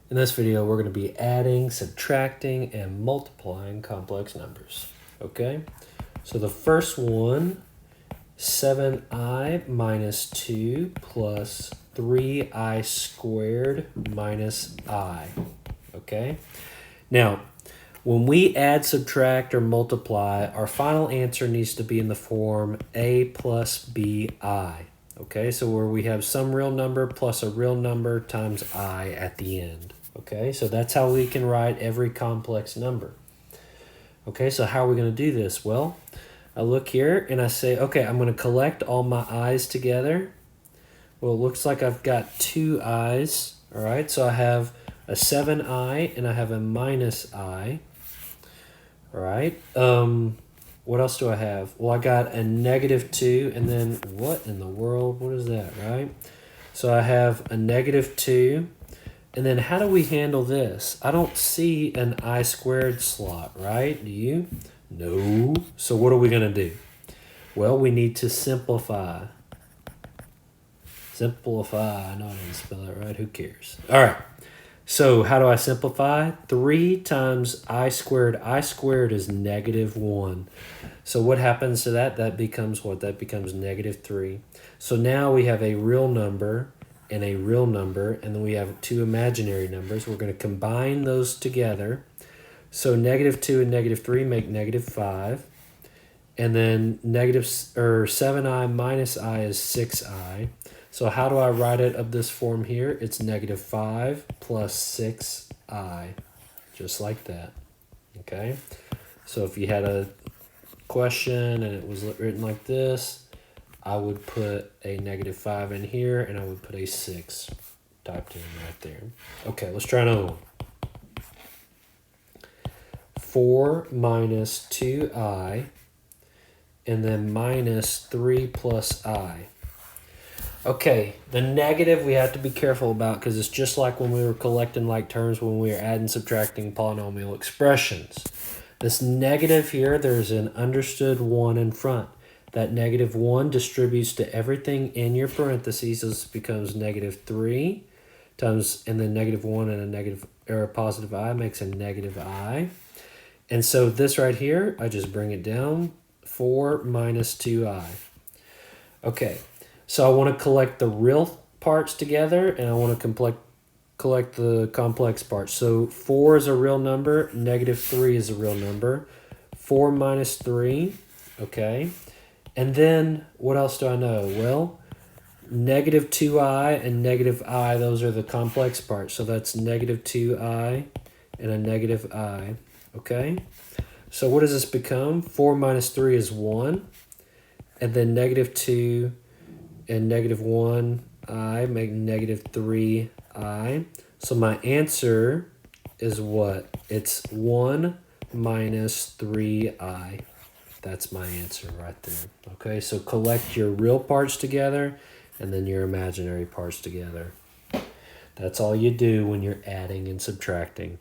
In this video, we're going to be adding, subtracting, and multiplying complex numbers. Okay, so the first one, 7i minus 2 plus 3i squared minus I. Okay, now when we add, subtract, or multiply, our final answer needs to be in the form a plus bi. Okay, so where we have some real number plus a real number times I at the end. Okay, so that's how we can write every complex number. Okay, so how are we going to do this? Well, I look here and I say, okay, I'm going to collect all my i's together. Well, it looks like I've got two i's. All right, so I have a 7i and I have a minus I. All right. What else do I have? Well, I got a negative 2, and then what in the world? What is that, right? So I have a negative 2, and then how do we handle this? I don't see an I squared slot, right? Do you? No. So what are we going to do? Well, we need to simplify. Simplify. I know I didn't spell that right. Who cares? All right. So how do I simplify? 3 times I squared. I squared is negative 1. So what happens to that? That becomes what? That becomes negative 3. So now we have a real number and a real number, and then we have two imaginary numbers. We're going to combine those together. So negative 2 and negative 3 make negative 5. And then 7i minus I is 6i. So how do I write it of this form here? It's negative 5 plus 6i, just like that. Okay? So if you had a question and it was written like this, I would put a negative 5 in here and I would put a 6 typed in right there. Okay, let's try another one. 4 minus 2i and then minus 3 plus I. Okay, the negative we have to be careful about because it's just like when we were collecting like terms when we were adding, subtracting polynomial expressions. This negative here, there's an understood 1 in front. That negative 1 distributes to everything in your parentheses. This becomes negative 3 times, and then negative 1 and a negative or a positive I makes a negative I. And so this right here, I just bring it down, 4 minus 2i. Okay. So I want to collect the real parts together, and I want to collect the complex parts. So 4 is a real number, negative 3 is a real number. 4 minus 3, okay. And then what else do I know? Well, negative 2i and negative I, those are the complex parts. So that's negative 2i and a negative I, okay. So what does this become? 4 minus 3 is 1, and then negative 2 and negative 1i make negative 3i. So my answer is what? It's 1 minus 3i. That's my answer right there. Okay, so collect your real parts together and then your imaginary parts together. That's all you do when you're adding and subtracting.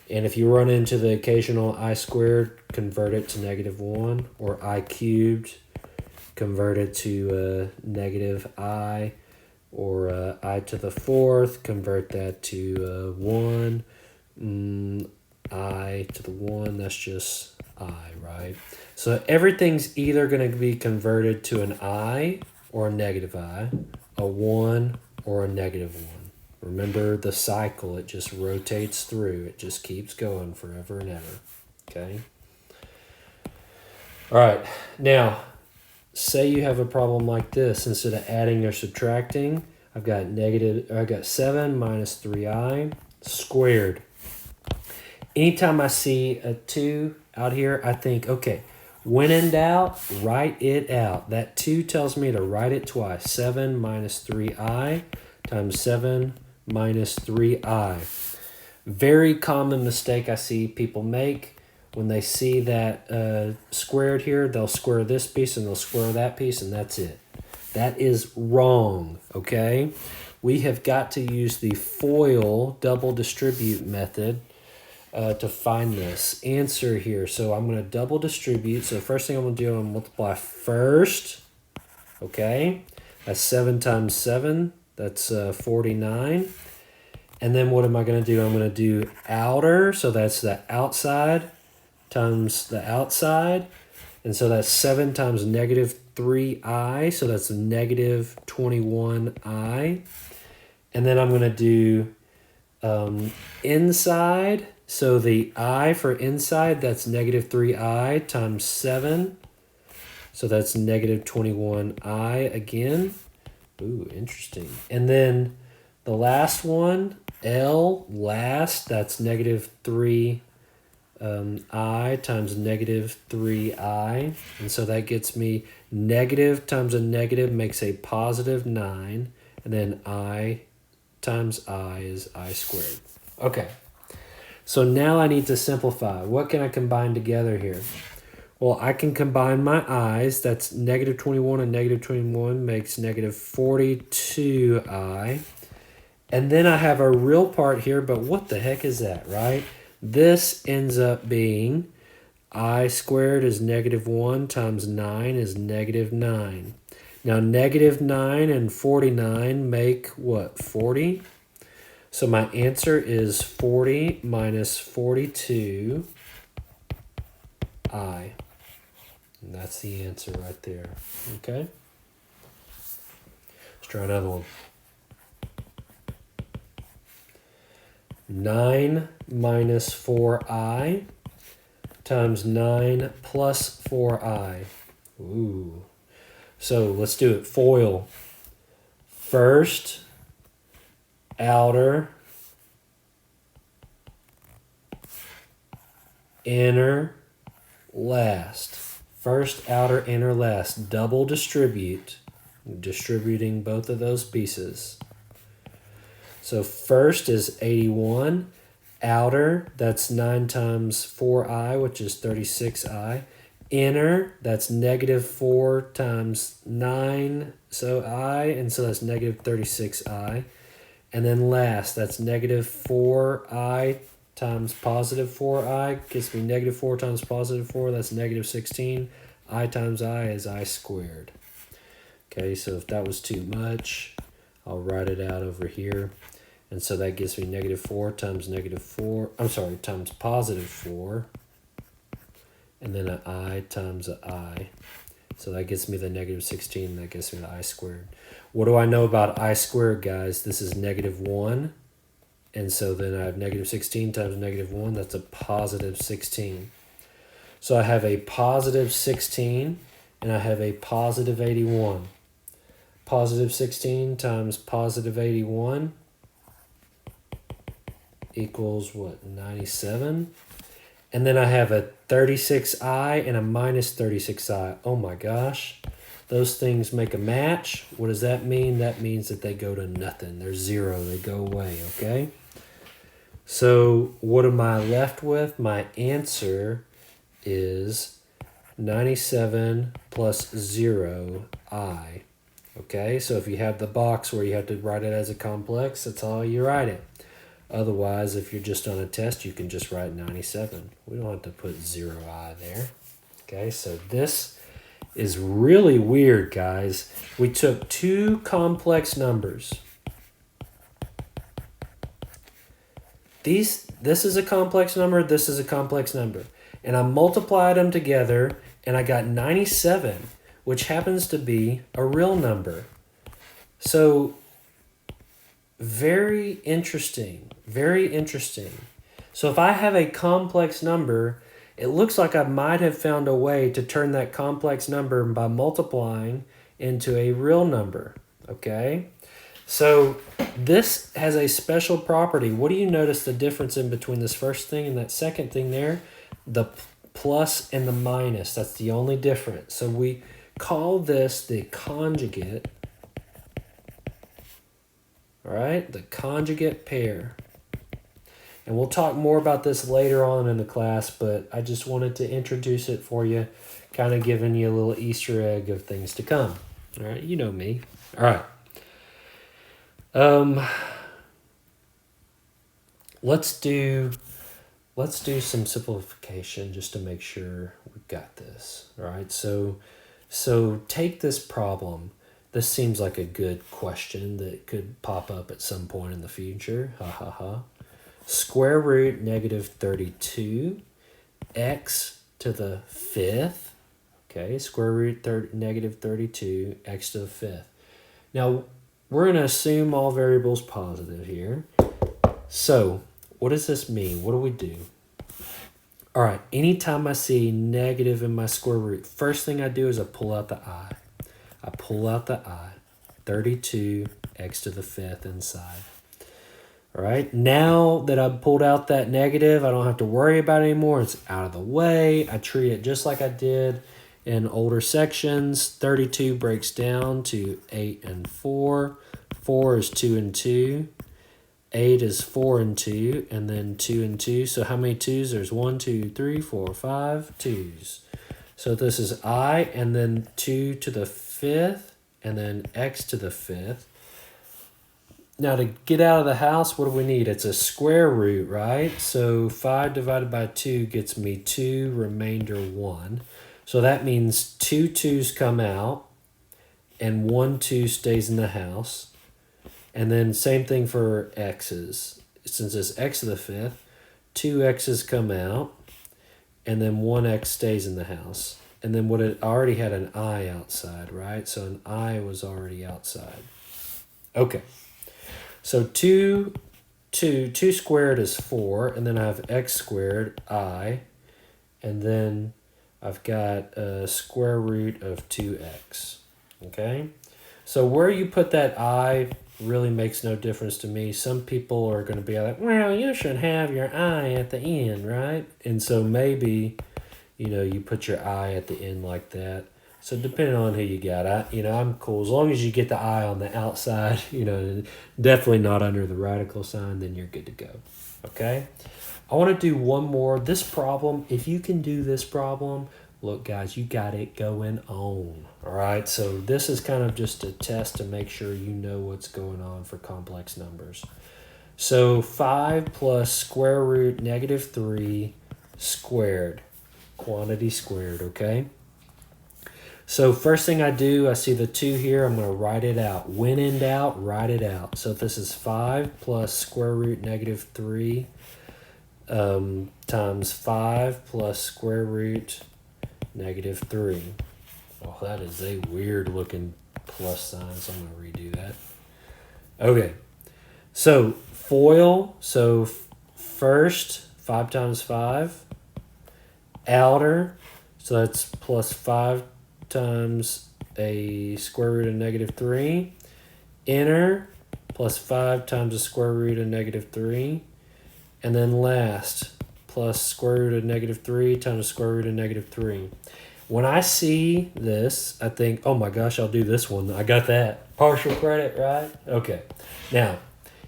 And if you run into the occasional I squared, convert it to negative 1, or I cubed, convert it to negative I, or I to the 4th, convert that to 1. I to the 1, that's just I, right? So everything's either going to be converted to an I or a negative I, a 1 or a negative 1. Remember the cycle, it just rotates through. It just keeps going forever and ever, okay? All right, now, say you have a problem like this. Instead of adding or subtracting, I've got 7 minus 3i squared. Anytime I see a 2 out here, I think, okay, when in doubt, write it out. That 2 tells me to write it twice. 7 minus 3i times 7 minus 3i. Very common mistake I see people make. When they see that squared here, they'll square this piece and they'll square that piece, and that's it. That is wrong, okay? We have got to use the FOIL double distribute method to find this answer here. So I'm going to double distribute. So the first thing I'm going to do, I'm going to multiply first, okay? That's 7 times 7. That's 49. And then what am I going to do? I'm going to do outer, so that's the outside times the outside. And so that's 7 times negative 3i, so that's negative 21i. And then I'm going to do inside, so the I for inside, that's negative 3i times 7. So that's negative 21i again. Ooh, interesting. And then the last one, L, last, that's negative 3 I times negative 3i. And so that gets me negative times a negative makes a positive 9. And then I times I is I squared. Okay. So now I need to simplify. What can I combine together here? Well, I can combine my i's. That's negative 21 and negative 21 makes negative 42i. And then I have a real part here, but what the heck is that, right? This ends up being I squared is negative 1 times 9 is negative 9. Now, negative 9 and 49 make what, 40? So my answer is 40 minus 42i. And that's the answer right there. Okay? Let's try another one. 9 minus 4i times 9 plus 4i. Ooh. So let's do it. FOIL. First, outer, inner, last. First, outer, inner, last. Double distribute. Distributing both of those pieces. So first is 81. Outer, that's 9 times 4i, which is 36i. Inner, that's negative 4 times 9, so I, and so that's negative 36i. And then last, that's negative 4i times positive 4i, gives me negative 4 times positive 4, that's negative 16. I times I is I squared. Okay, so if that was too much, I'll write it out over here. And so that gives me negative 4 times negative 4, times positive 4. And then an I times an I. So that gets me the negative 16, and that gets me the I squared. What do I know about I squared, guys? This is negative 1. And so then I have negative 16 times negative 1. That's a positive 16. So I have a positive 16, and I have a positive 81. Positive 16 times positive 81 equals what, 97? And then I have a 36i and a minus 36i. Oh my gosh. Those things make a match. What does that mean? That means that they go to nothing. They're zero. They go away, okay? So what am I left with? My answer is 97 plus 0i. Okay, so if you have the box where you have to write it as a complex, that's how you write it. Otherwise, if you're just on a test, you can just write 97. We don't have to put 0i there. Okay, so this is really weird, guys. We took two complex numbers. This is a complex number, this is a complex number. And I multiplied them together, and I got 97, which happens to be a real number. So, very interesting. Very interesting. So if I have a complex number, it looks like I might have found a way to turn that complex number by multiplying into a real number. Okay? So this has a special property. What do you notice the difference in between this first thing and that second thing there? The plus and the minus. That's the only difference. So we call this the conjugate. All right? The conjugate pair. And we'll talk more about this later on in the class, but I just wanted to introduce it for you, kind of giving you a little Easter egg of things to come. All right, you know me. All right. Let's do some simplification just to make sure we've got this. All right. So take this problem This seems like a good question that could pop up at some point in the future. Ha ha ha. Square root negative 32, x to the fifth. Okay, square root negative 32, x to the fifth. Now, we're going to assume all variables positive here. So, what does this mean? What do we do? All right, anytime I see negative in my square root, first thing I do is I pull out the I. I pull out the I. 32, x to the fifth inside. All right, now that I've pulled out that negative, I don't have to worry about it anymore. It's out of the way. I treat it just like I did in older sections. 32 breaks down to 8 and 4. 4 is 2 and 2. 8 is 4 and 2, and then 2 and 2. So how many 2s? There's 1, 2, 3, 4, 5 2s. So this is I, and then 2 to the fifth, and then x to the fifth. Now to get out of the house, what do we need? It's a square root, right? So 5 divided by 2 gets me 2, remainder 1. So that means 2 2's come out, and 1 2 stays in the house. And then same thing for x's. Since it's x to the fifth, 2 x's come out, and then 1 x stays in the house. And then what it already had an I outside, right? So an I was already outside. Okay. So 2 squared is 4, and then I have x squared, I, and then I've got a square root of 2x, okay? So where you put that I really makes no difference to me. Some people are going to be like, well, you should have your I at the end, right? And so maybe, you put your I at the end like that. So depending on who you got, I'm cool. As long as you get the I on the outside, definitely not under the radical sign, then you're good to go, okay? I want to do one more. This problem, if you can do this problem, look, guys, you got it going on, all right? So this is kind of just a test to make sure you know what's going on for complex numbers. So 5 plus square root negative 3 squared, quantity squared, okay? So first thing I do, I see the 2 here. I'm going to write it out. When in doubt, write it out. So this is 5 plus square root negative 3 times 5 plus square root negative 3. Oh, that is a weird looking plus sign, so I'm going to redo that. Okay. So FOIL. So first, 5 times 5. Outer. So that's plus 5 times a square root of negative 3. Inner plus 5 times the square root of negative 3. And then last, plus square root of negative 3 times the square root of negative 3. When I see this, I think, oh my gosh, I'll do this one. I got that. Partial credit, right? Okay. Now,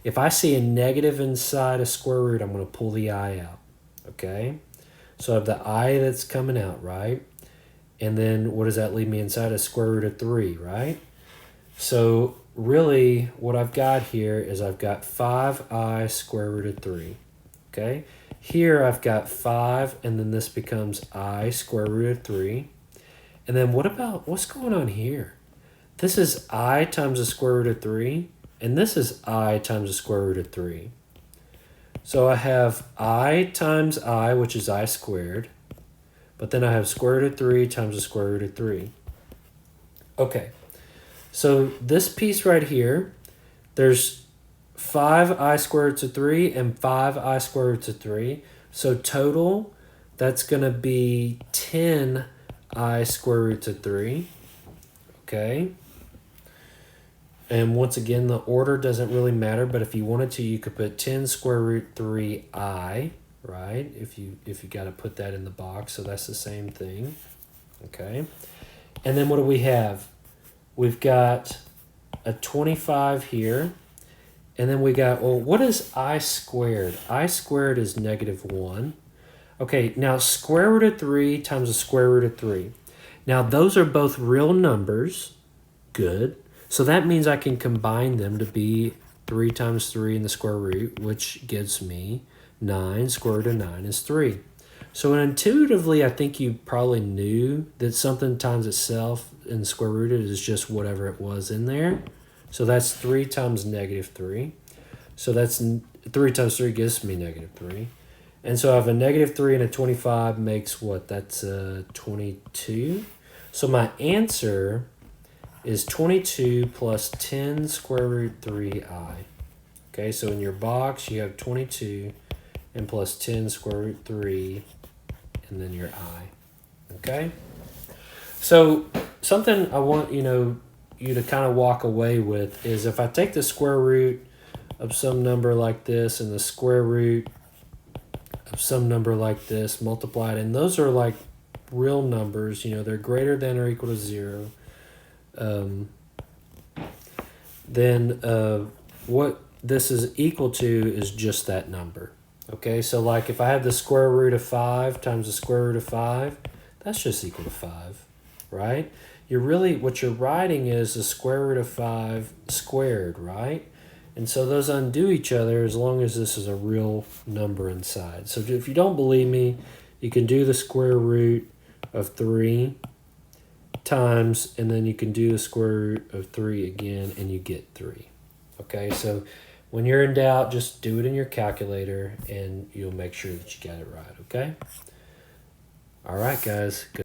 if I see a negative inside a square root, I'm going to pull the I out. Okay? So I have the I that's coming out, right? And then what does that leave me inside? A square root of 3, right? So really what I've got here is I've got 5i square root of 3. Okay? Here I've got 5, and then this becomes I square root of 3. And then what's going on here? This is I times the square root of 3, and this is I times the square root of 3. So I have I times I, which is I squared, but then I have square root of 3 times the square root of 3. Okay, so this piece right here, there's 5i square roots of 3 and 5i square roots of 3. So total, that's going to be 10i square roots of 3. Okay. And once again, the order doesn't really matter, but if you wanted to, you could put 10 square root 3i, right? If you got to put that in the box, so that's the same thing. Okay. And then what do we have? We've got a 25 here. And then we got, well, what is I squared? I squared is negative 1. Okay, now square root of 3 times the square root of 3. Now those are both real numbers. Good. So that means I can combine them to be 3 times 3 in the square root, which gives me 9. Square root of 9 is 3. So intuitively, I think you probably knew that something times itself in square rooted is just whatever it was in there. So that's 3 times negative 3. So that's 3 times 3 gives me negative 3. And so I have a negative 3 and a 25 makes what? That's 22. So my answer is 22 plus 10 square root 3i. Okay, so in your box you have 22 and plus 10 square root 3 and then your I. Okay? So something I want you to kind of walk away with is if I take the square root of some number like this and the square root of some number like this, multiply it, and those are like real numbers, they're greater than or equal to 0, then what this is equal to is just that number. Okay, so like if I have the square root of 5 times the square root of 5, that's just equal to 5, right? What you're writing is the square root of 5 squared, right? And so those undo each other as long as this is a real number inside. So if you don't believe me, you can do the square root of 3 times, and then you can do the square root of 3 again, and you get 3. Okay, so when you're in doubt, just do it in your calculator, and you'll make sure that you got it right, okay? All right, guys. Good.